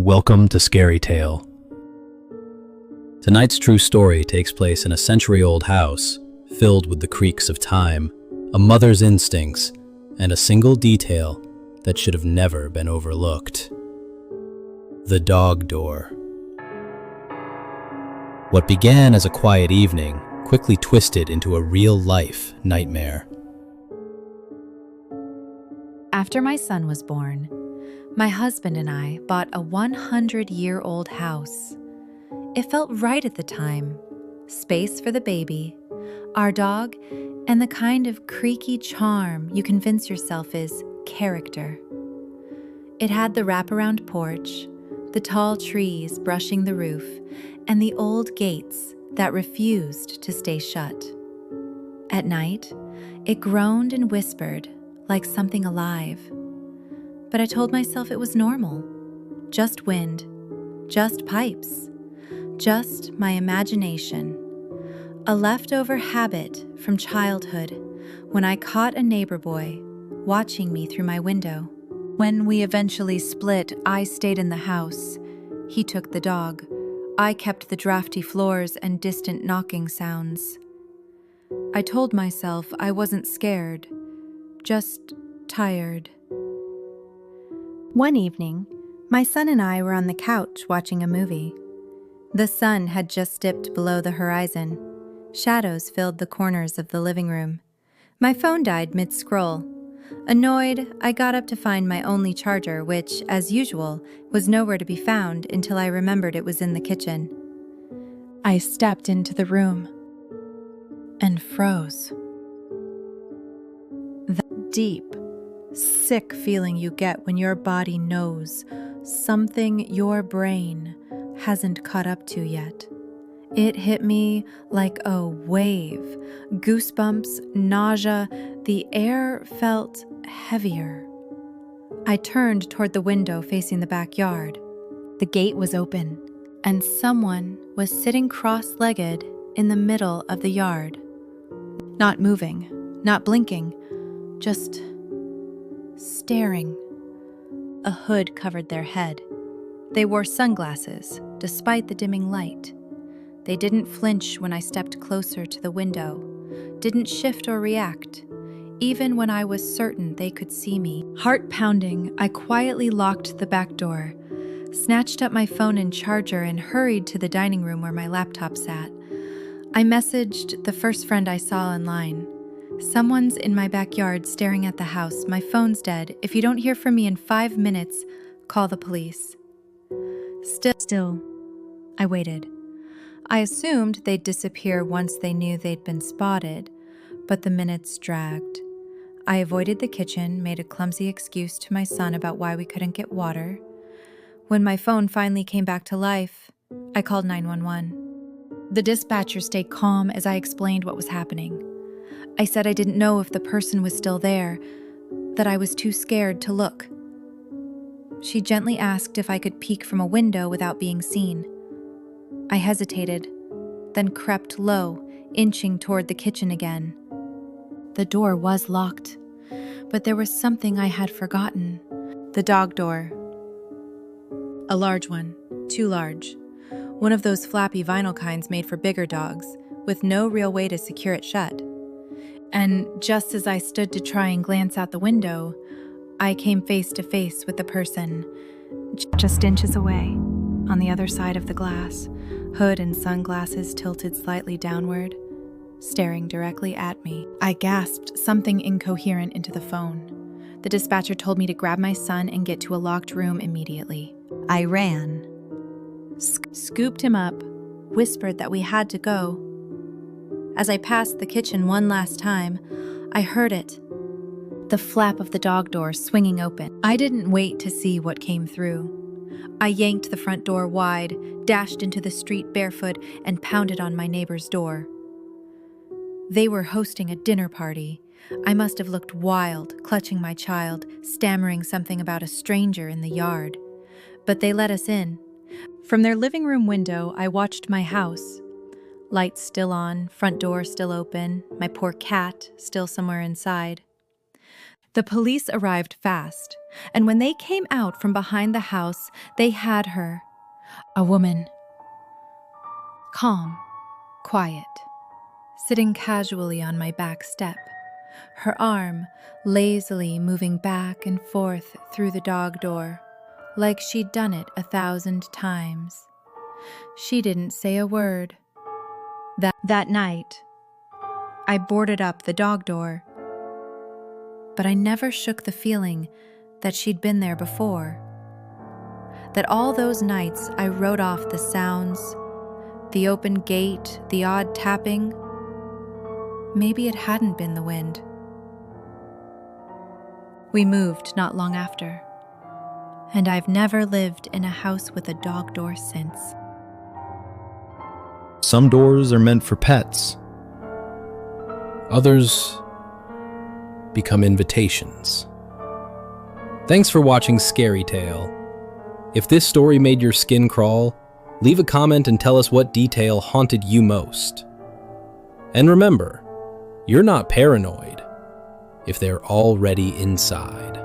Welcome to ScaryTale. Tonight's true story takes place in a century-old house filled with the creaks of time, a mother's instincts, and a single detail that should have never been overlooked. The dog door. What began as a quiet evening quickly twisted into a real-life nightmare. After my son was born, my husband and I bought a 100-year-old house. It felt right at the time. Space for the baby, our dog, and the kind of creaky charm you convince yourself is character. It had the wraparound porch, the tall trees brushing the roof, and the old gates that refused to stay shut. At night, it groaned and whispered like something alive. But I told myself it was normal. Just wind, just pipes, just my imagination. A leftover habit from childhood when I caught a neighbor boy watching me through my window. When we eventually split, I stayed in the house. He took the dog. I kept the drafty floors and distant knocking sounds. I told myself I wasn't scared, just tired. One evening, my son and I were on the couch watching a movie. The sun had just dipped below the horizon. Shadows filled the corners of the living room. My phone died mid-scroll. Annoyed, I got up to find my only charger, which, as usual, was nowhere to be found until I remembered it was in the kitchen. I stepped into the room and froze. That deep, sick feeling you get when your body knows something your brain hasn't caught up to yet. It hit me like a wave. Goosebumps, nausea, the air felt heavier. I turned toward the window facing the backyard. The gate was open, and someone was sitting cross-legged in the middle of the yard. Not moving, not blinking, just staring. A hood covered their head. They wore sunglasses, despite the dimming light. They didn't flinch when I stepped closer to the window, didn't shift or react, even when I was certain they could see me. Heart pounding, I quietly locked the back door, snatched up my phone and charger, and hurried to the dining room where my laptop sat. I messaged the first friend I saw online. Someone's in my backyard staring at the house. My phone's dead. If you don't hear from me in 5 minutes, call the police. Still, I waited. I assumed they'd disappear once they knew they'd been spotted, but the minutes dragged. I avoided the kitchen, made a clumsy excuse to my son about why we couldn't get water. When my phone finally came back to life, I called 911. The dispatcher stayed calm as I explained what was happening. I said I didn't know if the person was still there, that I was too scared to look. She gently asked if I could peek from a window without being seen. I hesitated, then crept low, inching toward the kitchen again. The door was locked, but there was something I had forgotten. The dog door. A large one, too large. One of those flappy vinyl kinds made for bigger dogs, with no real way to secure it shut. And just as I stood to try and glance out the window, I came face to face with the person, just inches away, on the other side of the glass, hood and sunglasses tilted slightly downward, staring directly at me. I gasped something incoherent into the phone. The dispatcher told me to grab my son and get to a locked room immediately. I ran, scooped him up, whispered that we had to go. As I passed the kitchen one last time, I heard it. The flap of the dog door swinging open. I didn't wait to see what came through. I yanked the front door wide, dashed into the street barefoot, and pounded on my neighbor's door. They were hosting a dinner party. I must have looked wild, clutching my child, stammering something about a stranger in the yard. But they let us in. From their living room window, I watched my house. Lights still on, front door still open, my poor cat still somewhere inside. The police arrived fast, and when they came out from behind the house, they had her, a woman, calm, quiet, sitting casually on my back step, her arm lazily moving back and forth through the dog door, like she'd done it 1,000 times. She didn't say a word. That night, I boarded up the dog door, but I never shook the feeling that she'd been there before. That all those nights I wrote off the sounds, the open gate, the odd tapping. Maybe it hadn't been the wind. We moved not long after, and I've never lived in a house with a dog door since. Some doors are meant for pets. Others become invitations. Thanks for watching ScaryTale. If this story made your skin crawl, leave a comment and tell us what detail haunted you most. And remember, you're not paranoid if they're already inside.